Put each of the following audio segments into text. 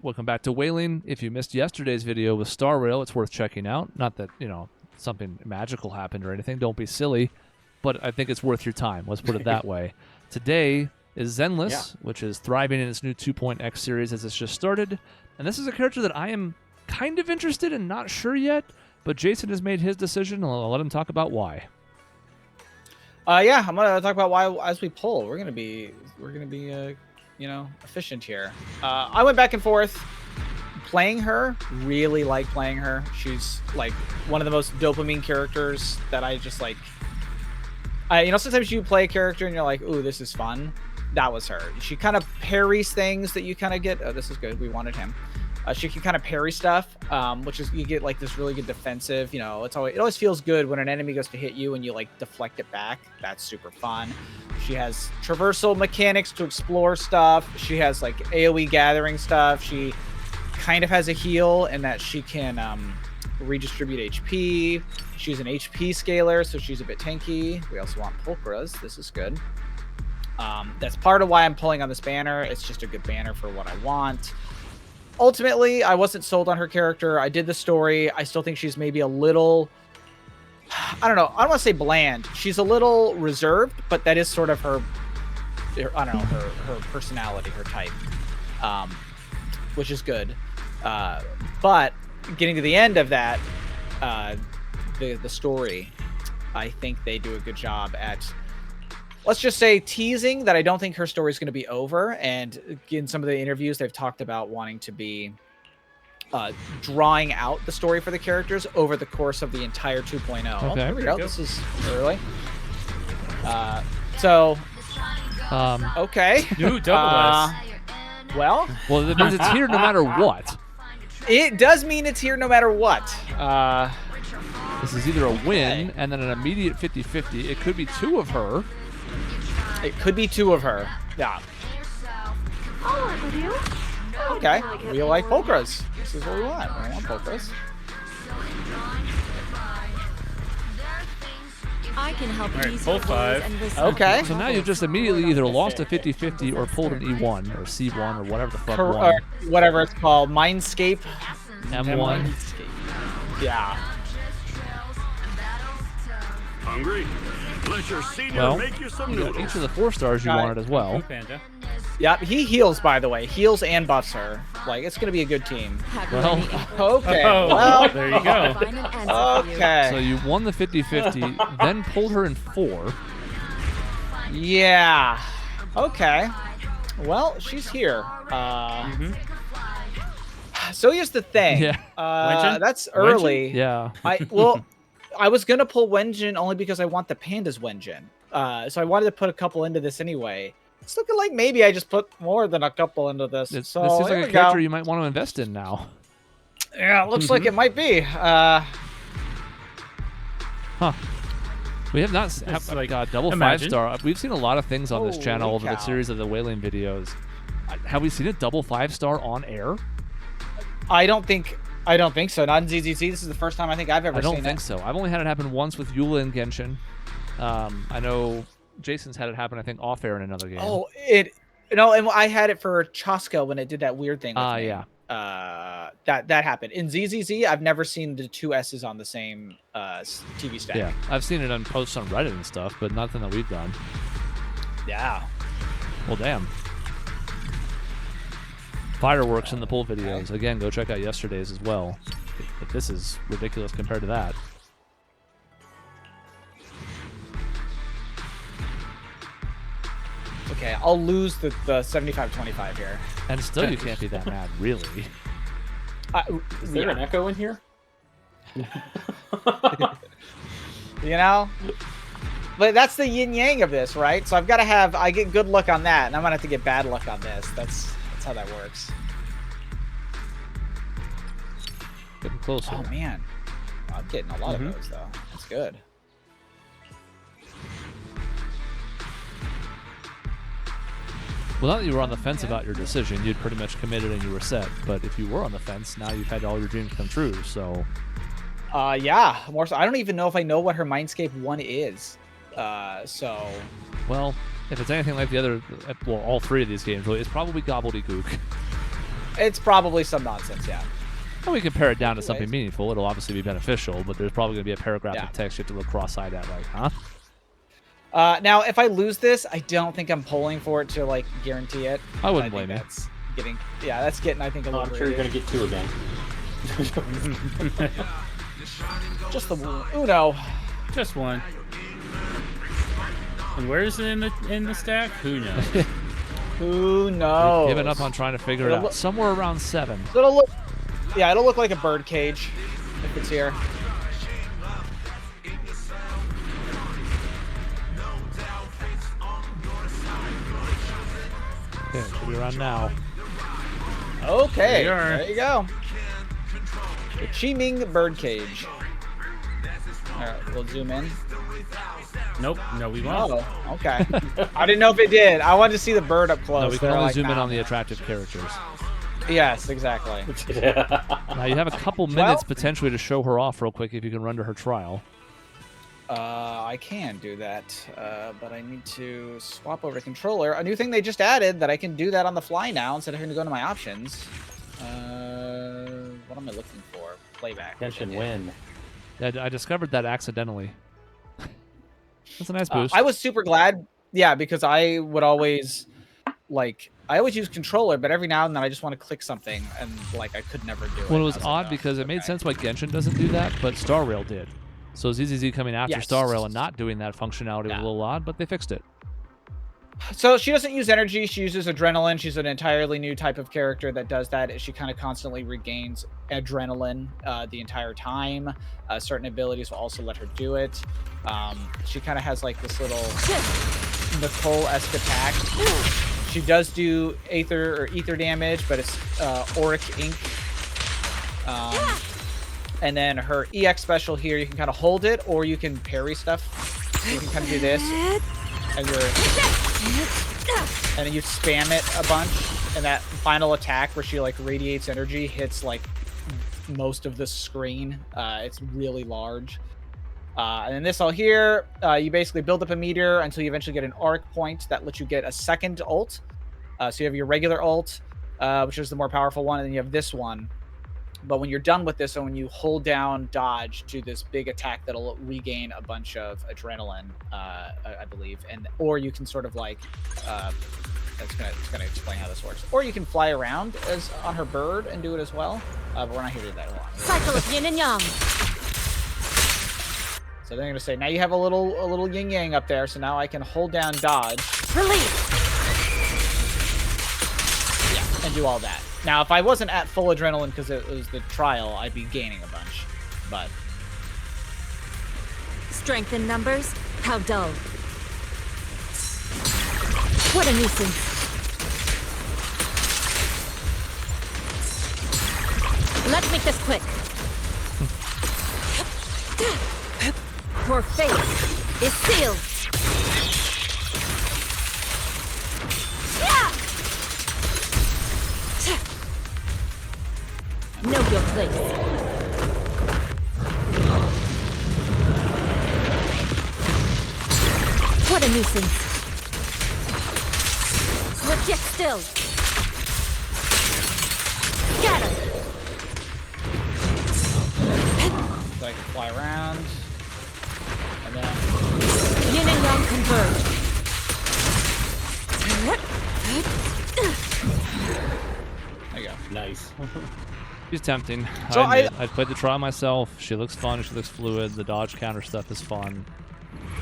welcome back to Whaling. If you missed yesterday's video with Star Rail, it's worth checking out. Not that, something magical happened or anything. Don't be silly. But I think it's worth your time. Let's put it that way. Today is Zenless, which is thriving in its new 2.x series as it's just started. And this is a character that I am kind of interested in, not sure yet. But Jason has made his decision, and I'll let him talk about why. Yeah, I'm gonna talk about why as we pull. We're gonna be efficient here. I went back and forth playing her. Really like playing her. She's like one of the most dopamine characters that I just like. Sometimes you play a character and you're like, ooh, this is fun. That was her. She kind of parries things that you kind of get. Oh, this is good. We wanted him. She can kind of parry stuff, which is you get like this really good defensive. It always feels good when an enemy goes to hit you and you like deflect it back. That's super fun. She has traversal mechanics to explore stuff. She has like AoE gathering stuff. She kind of has a heal in that she can redistribute HP. She's an HP scaler, so she's a bit tanky. We also want Pulchras. This is good. That's part of why I'm pulling on this banner. It's just a good banner for what I want. Ultimately, I wasn't sold on her character. I did the story. I still think she's maybe a little, I don't know. I don't want to say bland. She's a little reserved, but that is sort of her personality, her type, which is good. But getting to the end of that, the story, I think they do a good job at, let's just say, teasing that I don't think her story is going to be over. And in some of the interviews, they've talked about wanting to be drawing out the story for the characters over the course of the entire 2.0. Okay. Oh, there we go. This is early. Okay. New double Well, it means it's here no matter what. It does mean it's here no matter what. This is either a win and then an immediate 50-50. It could be two of her. It could be two of her. Yeah. I'll work with you. Okay. We like Pulchras. This is what we want. We want Pulchras. I can help All right, ease pull your worries five. and listen. Okay. So now you've just immediately either lost a 50-50 or pulled an E1 or C1 or whatever the fuck Or one. whatever it's called. Mindscape. M1. Yeah. Hungry? Let your senior Well, make you some you got noodles. each of the 4 stars you Got it. wanted as well. Panda. Yeah, he heals, by the way. Heals and buffs her. Like, it's going to be a good team. Have you Well, any input? Okay. Oh, Well, there you go. Find an answer for you. okay. So you won the 50-50, then pulled her in 4. Yeah. Okay. Well, she's here. So here's the thing. Yeah. Wenjin? That's early. Yeah. I was gonna pull Wenjin only because I want the pandas Wenjin. So I wanted to put a couple into this anyway. It's looking like maybe I just put more than a couple into this. This So seems here like a we character go. you might want to invest in now. Yeah, it looks like it might be. Huh. We have not It's like, double imagine. 5-star. We've seen a lot of things on this Holy channel over the cow. series of the Whaling videos. Have we seen a double 5-star on air? I don't think so. Not in ZZZ. This is the first time I think I've ever I seen don't think so. I've only had it happen once with Eula and Genshin. I know Jason's had it happen, I think, off air in another game. Oh, and I had it for Chaska when it did that weird thing with me. yeah. That happened. In ZZZ, I've never seen the 2 S's on the same TV stack. Yeah. I've seen it on posts on Reddit and stuff, but nothing that we've done. Yeah. Well, damn. Fireworks in the pull videos. Again, go check out yesterday's as well. But this is ridiculous compared to that. Okay, I'll lose the 75-25 here. And still, you can't be that mad, really. Is there an echo in here? But that's the yin yang of this, right? So I get good luck on that, and I'm gonna have to get bad luck on this. That's how that works. Getting closer. Oh man, I'm getting a lot of those though. That's good. Well, now that you were on the fence about your decision, you'd pretty much committed and you were set. But if you were on the fence, now you've had all your dreams come true. So, Yeah, more so. I don't even know if I know what her Mindscape 1 is. So. well, if it's anything like the other, well, all 3 of these games, it's probably gobbledygook. It's probably some nonsense, yeah. And we can pare it down to something Anyways. meaningful. It'll obviously be beneficial, but there's probably going to be a paragraph Yeah. of text you have to look cross-eyed at, like, huh? Now, if I lose this, I don't think I'm pulling for it to like guarantee it. I wouldn't think blame you. That's getting, yeah, that's getting. I think a Oh, little. I'm sure you're gonna get 2 again. Just the Uno. Just one. And where is it in the stack? Who knows? Who knows? Giving up on trying to figure it It'll out. look- Somewhere around 7. It'll look. Yeah, it'll look like a bird cage if it's here. Yeah, should be around now. Okay, There you are. there you go. The Chi-Ming birdcage. All right, we'll zoom in. Nope. No, we won't. Oh, okay. I didn't know if it did. I wanted to see the bird up close. No, we can They're only like, zoom in nah. on the attractive characters. Yes, exactly. Now you have a couple minutes potentially to show her off real quick if you can run to her trial. I can do that, but I need to swap over to controller. A new thing they just added that I can do that on the fly now instead of having to go into my options. What am I looking for? Playback. Genshin win. Yeah, I discovered that accidentally. That's a nice boost. I was super glad, yeah, because I would always I always use controller, but every now and then I just want to click something and like I could never do it. Well, it was I like, odd oh, because it made okay. sense why Genshin doesn't do that, but Star Rail did. So ZZZ coming after Yes. Star Rail and not doing that functionality was Yeah. a little odd, but they fixed it. So she doesn't use energy. She uses adrenaline. She's an entirely new type of character that does that. She kind of constantly regains adrenaline the entire time. Certain abilities will also let her do it. She kind of has like this little Nicole-esque attack. She does do ether damage, but it's auric ink. And then her EX special here, you can kind of hold it, or you can parry stuff. So you can kind of do this, and then you spam it a bunch, and that final attack where she like radiates energy hits like most of the screen. It's really large. And then this all here, you basically build up a meter until you eventually get an arc point that lets you get a second ult. So you have your regular ult, which is the more powerful one, and then you have this one. But when you're done with this, and when you hold down dodge, do this big attack that'll regain a bunch of adrenaline, I believe, or you can sort of like, it's gonna explain how this works. Or you can fly around as on her bird and do it as well. But we're not here to do that. Hold on. Cycle of yin and yang. So they're gonna say now you have a little yin yang up there. So now I can hold down dodge. Release. Yeah, and do all that. Now, if I wasn't at full adrenaline because it was the trial, I'd be gaining a bunch. But Strength in numbers? How dull. What a nuisance. Let's make this quick. Your fate is sealed. Know your place. What a nuisance. Legit still. Scatter. so I can fly around. And then Yin and yang converge. there you go. Nice. She's tempting. So I played the trial myself. She looks fun. She looks fluid. The dodge counter stuff is fun.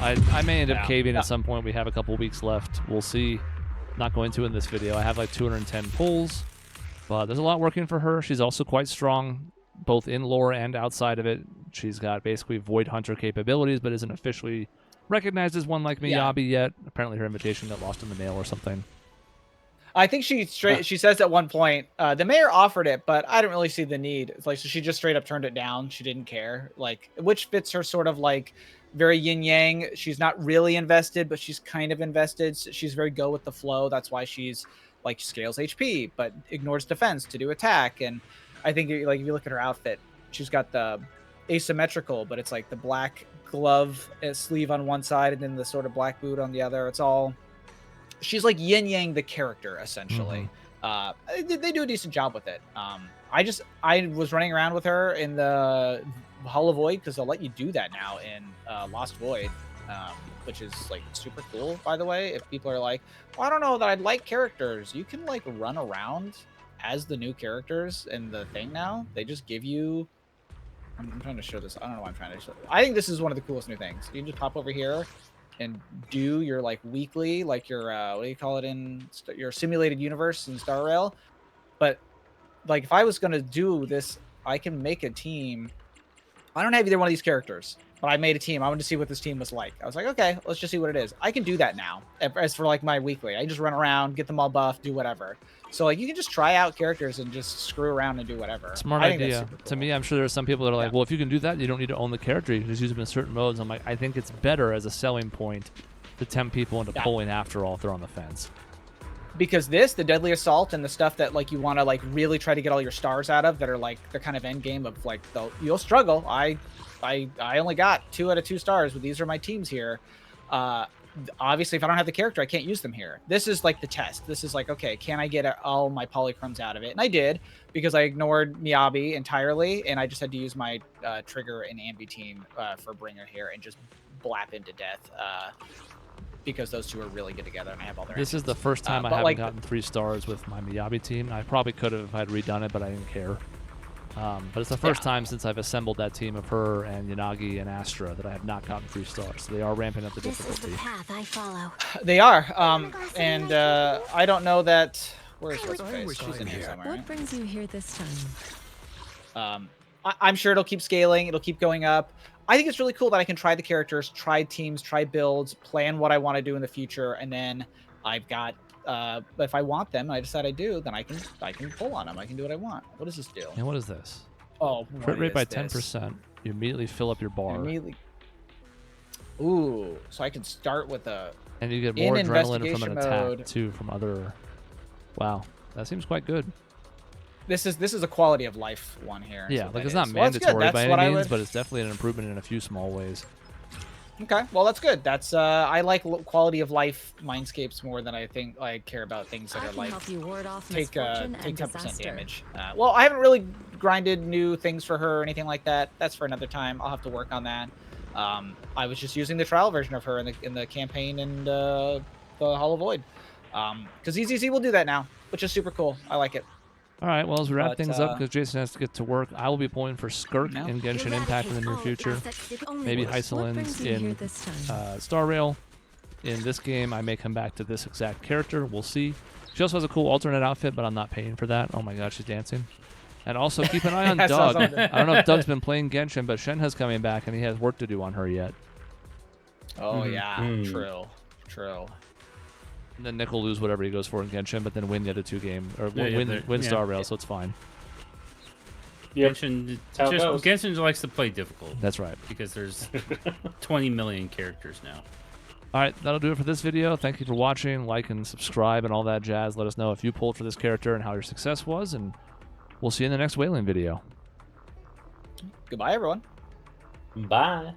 I may end up caving at some point. We have a couple weeks left. We'll see. Not going to in this video. I have like 210 pulls, but there's a lot working for her. She's also quite strong, both in lore and outside of it. She's got basically Void Hunter capabilities, but isn't officially recognized as one like Miyabi yet. Apparently her invitation got lost in the mail or something. I think she says at one point, the mayor offered it, but I didn't really see the need. It's like, so she just straight up turned it down. She didn't care, like, which fits her sort of like very yin yang. She's not really invested, but she's kind of invested. She's very go with the flow. That's why she's like scales HP, but ignores defense to do attack. And I think like if you look at her outfit, she's got the asymmetrical, but it's like the black glove sleeve on one side and then the sort of black boot on the other. It's all, she's like yin yang the character essentially. They do a decent job with it. I was running around with her in the Hall of Void because they'll let you do that now in Lost Void, which is like super cool, by the way. If people are like, well, I don't know that I'd like characters, you can like run around as the new characters in the thing now. They just give you. I'm trying to show this. I don't know why I'm trying to show. I think this is one of the coolest new things. You can just pop over here and do your like weekly, like your what do you call it in your simulated universe in Star Rail. But like if I was gonna do this, I can make a team. I don't have either one of these characters, but I made a team. I wanted to see what this team was like. I was like, okay, let's just see what it is. I can do that now. As for like my weekly, I just run around, get them all buffed, do whatever. So like you can just try out characters and just screw around and do whatever. Smart I think that's idea. super cool. To me, I'm sure there's some people that are like, well, if you can do that, you don't need to own the character. You can just use them in certain modes. I'm like, I think it's better as a selling point to tempt people into pulling after all if they're on the fence. Because the Deadly Assault and the stuff that like you want to like really try to get all your stars out of that are like the kind of end game of like you'll struggle. I only got 2 out of 2 stars, but these are my teams here. Obviously, if I don't have the character, I can't use them here. This is like the test. This is like, okay, can I get all my polychromes out of it? And I did because I ignored Miyabi entirely, and I just had to use my Trigger and Ambi team for Bringer here and just blap into death. Because those two are really good together, and I have all their. This is the first time I haven't gotten 3 stars with my Miyabi team. I probably could have if I'd redone it, but I didn't care. But it's the first time since I've assembled that team of her and Yanagi and Astra that I have not gotten 3 stars. So they are ramping up the difficulty. This is the path I follow. They are, and I don't know that. Where's what's her face? She's in here somewhere. What brings you here this time? I'm sure it'll keep scaling. It'll keep going up. I think it's really cool that I can try the characters, try teams, try builds, plan what I want to do in the future, and then I've got. If I want them, and I decide I do, then I can pull on them. I can do what I want. What does this do? And what is this? Oh, crit rate by 10%. You immediately fill up your bar. Ooh, so I can start with a. And you get more adrenaline from an attack too from other. Wow, that seems quite good. This is a quality of life one here. Yeah, like it's not mandatory by any means, but it's definitely an improvement in a few small ways. Okay, well that's good. That's I like quality of life mindscapes more than I think I care about things that are like take 10% damage. Well, I haven't really grinded new things for her or anything like that. That's for another time. I'll have to work on that. I was just using the trial version of her in the campaign and the Hall of Void. Because EZZ will do that now, which is super cool. I like it. All right, well, as we wrap things up, because Jason has to get to work, I will be pulling for Skirk in Genshin Impact in the near future. Maybe Hysolins in Star Rail. In this game, I may come back to this exact character. We'll see. She also has a cool alternate outfit, but I'm not paying for that. Oh my god, she's dancing. And also keep an eye on Doug. I don't know if Doug's been playing Genshin, but Shenhe's coming back, and he has work to do on her yet. Oh, yeah. True. And then Nick will lose whatever he goes for in Genshin, but then win the other 2 games, or win Star Rail, so it's fine. Genshin likes to play difficult. That's right. Because there's 20 million characters now. All right, that'll do it for this video. Thank you for watching. Like and subscribe and all that jazz. Let us know if you pulled for this character and how your success was, and we'll see you in the next Whaling video. Goodbye, everyone. Bye.